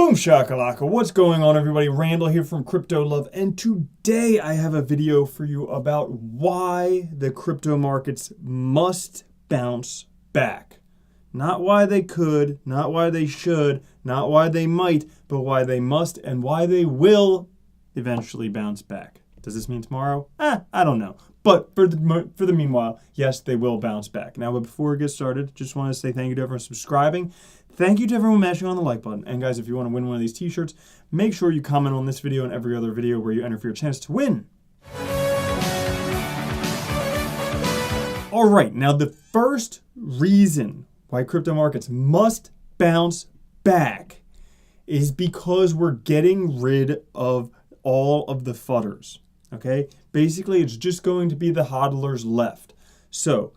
Boom shakalaka, what's going on everybody? Randall here from Crypto Love, and today I have a video for you about why the crypto markets must bounce back. Not why they could, not why they should, not why they might, but why they must and why they will eventually bounce back. Does this mean tomorrow? I don't know. But for the meanwhile, yes, they will bounce back. Now, but before we get started, just want to say thank you to everyone subscribing. Thank you to everyone mashing on the like button. And guys, if you want to win one of these t-shirts, make sure you comment on this video and every other video where you enter for your chance to win. All right, now the first reason why crypto markets must bounce back is because we're getting rid of all of the fudders. Okay, basically it's just going to be the hodlers left. So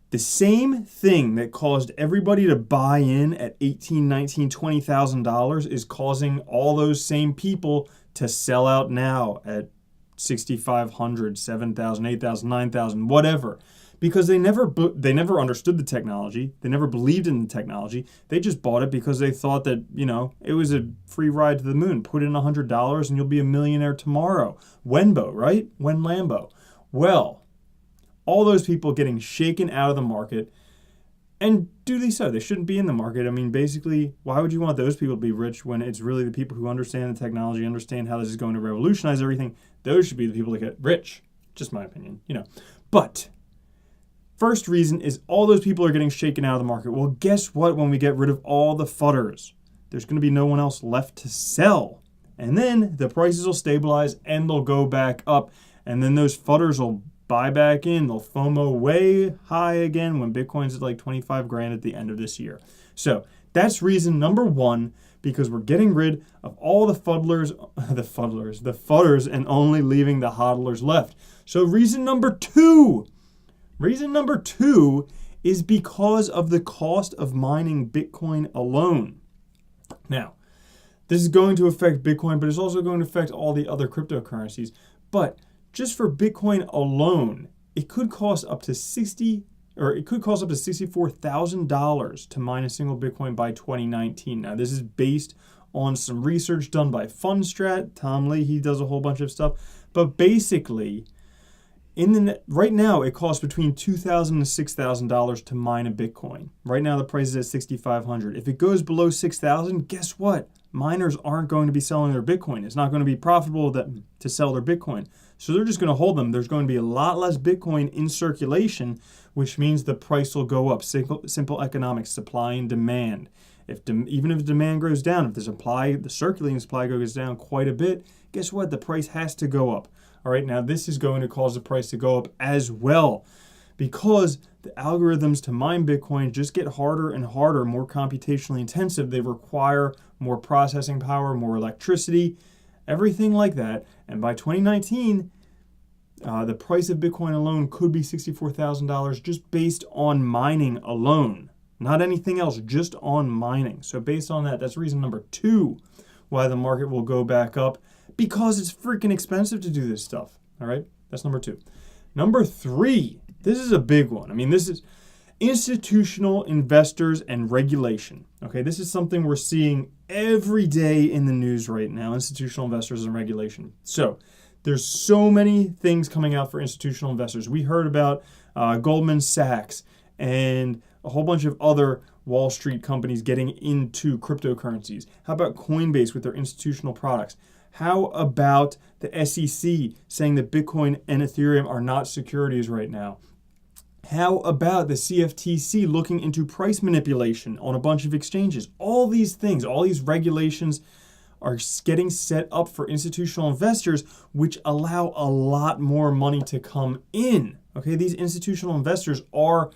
the same thing that caused everybody to buy in at $18,000, $19,000, $20,000 is causing all those same people to sell out now at $6,500, $7,000, $8,000, $9,000, whatever. Because they never understood the technology. They never believed in the technology. They just bought it because they thought that, you know, it was a free ride to the moon. Put in $100 and you'll be a millionaire tomorrow. Wenbo, right? Wen Lambo. Well, all those people getting shaken out of the market, and duly so. They shouldn't be in the market. I mean, basically, why would you want those people to be rich when it's really the people who understand the technology, understand how this is going to revolutionize everything? Those should be the people that get rich. Just my opinion, you know. But first reason is all those people are getting shaken out of the market. Well, guess what? When we get rid of all the fudders, there's going to be no one else left to sell. And then the prices will stabilize and they'll go back up. And then those fudders will buy back in. They'll FOMO way high again when Bitcoin's at like 25 grand at the end of this year. So that's reason number one, because we're getting rid of all the fuddlers, the fudders, and only leaving the hodlers left. So reason number two is because of the cost of mining Bitcoin alone. Now, this is going to affect Bitcoin, but it's also going to affect all the other cryptocurrencies. But just for Bitcoin alone, it could cost up to $64,000 to mine a single Bitcoin by 2019. Now, this is based on some research done by Fundstrat. Tom Lee, he does a whole bunch of stuff. But basically, right now, it costs between $2,000 and $6,000 to mine a Bitcoin. Right now, the price is at $6,500. If it goes below $6,000, guess what? Miners aren't going to be selling their Bitcoin. It's not going to be profitable to sell their Bitcoin. So they're just going to hold them. There's going to be a lot less Bitcoin in circulation, which means the price will go up. Simple economics, supply and demand. Even if demand goes down, if the circulating supply goes down quite a bit, guess what? The price has to go up. All right, now this is going to cause the price to go up as well, because the algorithms to mine Bitcoin just get harder and harder, more computationally intensive. They require more processing power, more electricity, everything like that. And by 2019, the price of Bitcoin alone could be $64,000 just based on mining alone. Not anything else, just on mining. So based on that, that's reason number two why the market will go back up, because it's freaking expensive to do this stuff. All right, that's number two. Number three, this is a big one. I mean, this is institutional investors and regulation. Okay, this is something we're seeing every day in the news right now, institutional investors and regulation. So there's so many things coming out for institutional investors. We heard about Goldman Sachs and a whole bunch of other Wall Street companies getting into cryptocurrencies. How about Coinbase with their institutional products? How about the SEC saying that Bitcoin and Ethereum are not securities right now? How about the CFTC looking into price manipulation on a bunch of exchanges? All these things, all these regulations are getting set up for institutional investors, which allow a lot more money to come in. Okay, these institutional investors are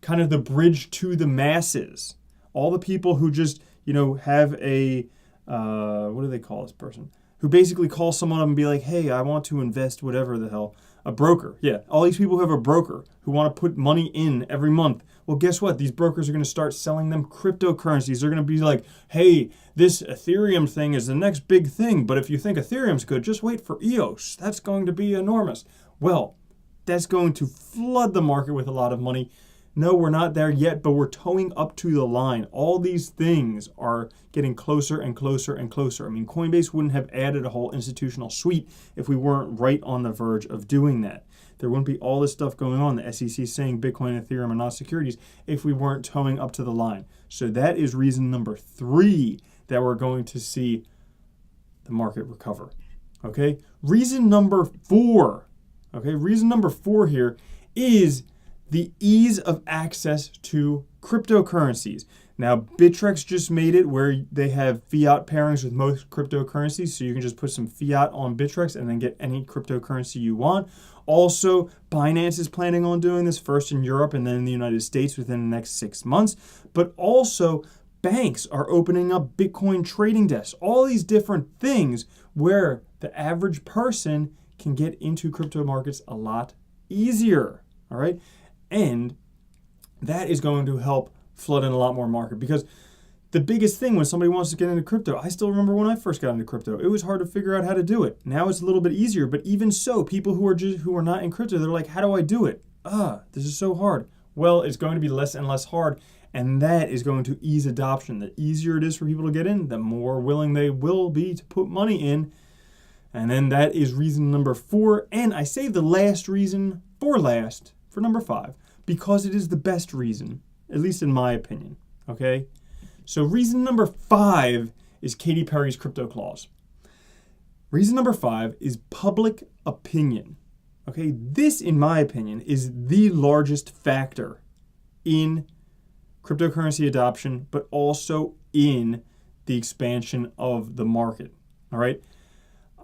kind of the bridge to the masses. All the people who just, you know, have a, what do they call this person? Who basically call someone up and be like, hey, I want to invest whatever the hell. A broker. Yeah, all these people who have a broker who want to put money in every month. Well, guess what? These brokers are going to start selling them cryptocurrencies. They're going to be like, hey, this Ethereum thing is the next big thing. But if you think Ethereum's good, just wait for EOS. That's going to be enormous. Well, that's going to flood the market with a lot of money. No, we're not there yet, but we're towing up to the line. All these things are getting closer and closer and closer. I mean, Coinbase wouldn't have added a whole institutional suite if we weren't right on the verge of doing that. There wouldn't be all this stuff going on, the SEC saying Bitcoin and Ethereum are not securities, if we weren't towing up to the line. So that is reason number 3 that we're going to see the market recover. Okay? Reason number 4. Okay? Reason number 4 here is the ease of access to cryptocurrencies. Now, Bittrex just made it where they have fiat pairings with most cryptocurrencies, so you can just put some fiat on Bittrex and then get any cryptocurrency you want. Also, Binance is planning on doing this first in Europe and then in the United States within the next 6 months. But also, banks are opening up Bitcoin trading desks, all these different things where the average person can get into crypto markets a lot easier. All right? And that is going to help flood in a lot more market, because the biggest thing when somebody wants to get into crypto, I still remember when I first got into crypto, it was hard to figure out how to do it. Now it's a little bit easier, but even so, people who are not in crypto, they're like, how do I do it? This is so hard. Well, it's going to be less and less hard, and that is going to ease adoption. The easier it is for people to get in, the more willing they will be to put money in. And then that is reason number 4. And I saved the last reason for last, for number 5, because it is the best reason, at least in my opinion. Okay? So reason number 5 is Katy Perry's crypto clause. Reason number 5 is public opinion. Okay? This, in my opinion, is the largest factor in cryptocurrency adoption, but also in the expansion of the market. All right?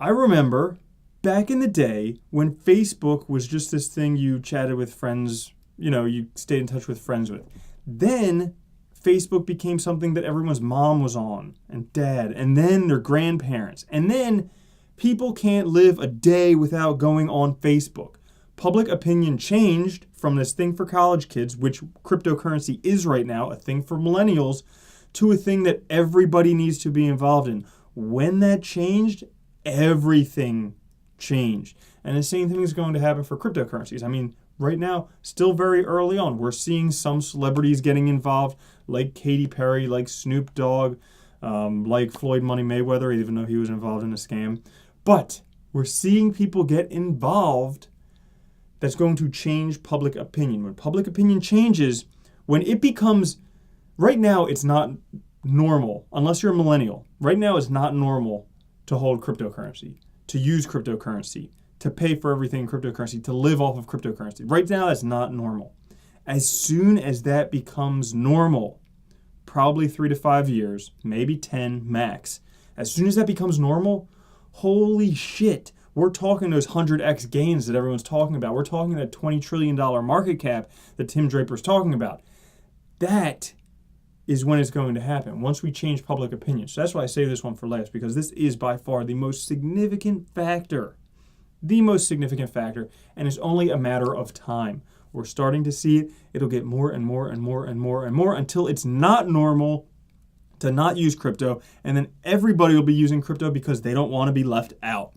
I remember back in the day when Facebook was just this thing you chatted with friends, you stayed in touch with friends with. Then Facebook became something that everyone's mom was on and dad, and then their grandparents. And then people can't live a day without going on Facebook. Public opinion changed from this thing for college kids, which cryptocurrency is right now, a thing for millennials, to a thing that everybody needs to be involved in. When that changed, everything changed. And the same thing is going to happen for cryptocurrencies. I mean, right now, still very early on, we're seeing some celebrities getting involved, like Katy Perry, like Snoop Dogg, like Floyd Money Mayweather, even though he was involved in a scam. But we're seeing people get involved that's going to change public opinion. When public opinion changes, when it becomes, right now it's not normal, unless you're a millennial. Right now it's not normal to hold cryptocurrency, to use cryptocurrency, to pay for everything in cryptocurrency, to live off of cryptocurrency. Right now, that's not normal. As soon as that becomes normal, probably 3 to 5 years, maybe 10 max, as soon as that becomes normal, holy shit, we're talking those 100x gains that everyone's talking about. We're talking that $20 trillion market cap that Tim Draper's talking about. That is when it's going to happen, once we change public opinion. So that's why I say this one for last, because this is by far the most significant factor. The most significant factor, and it's only a matter of time. We're starting to see it. It'll get more and more and more and more and more until it's not normal to not use crypto, and then everybody will be using crypto because they don't want to be left out.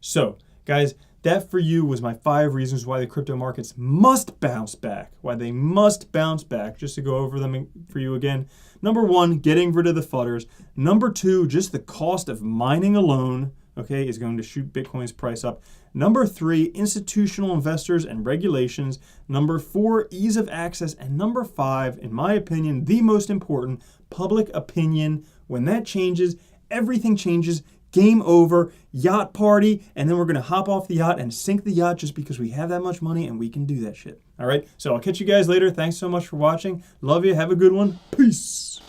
So, guys, that for you was my 5 reasons why the crypto markets must bounce back. Why they must bounce back, just to go over them for you again. Number 1, getting rid of the fudders. Number 2, just the cost of mining alone, okay, is going to shoot Bitcoin's price up. Number 3, institutional investors and regulations. Number 4, ease of access. And number 5, in my opinion, the most important, public opinion. When that changes, everything changes. Game over, yacht party, and then we're going to hop off the yacht and sink the yacht just because we have that much money and we can do that shit. All right, so I'll catch you guys later. Thanks so much for watching. Love you. Have a good one. Peace.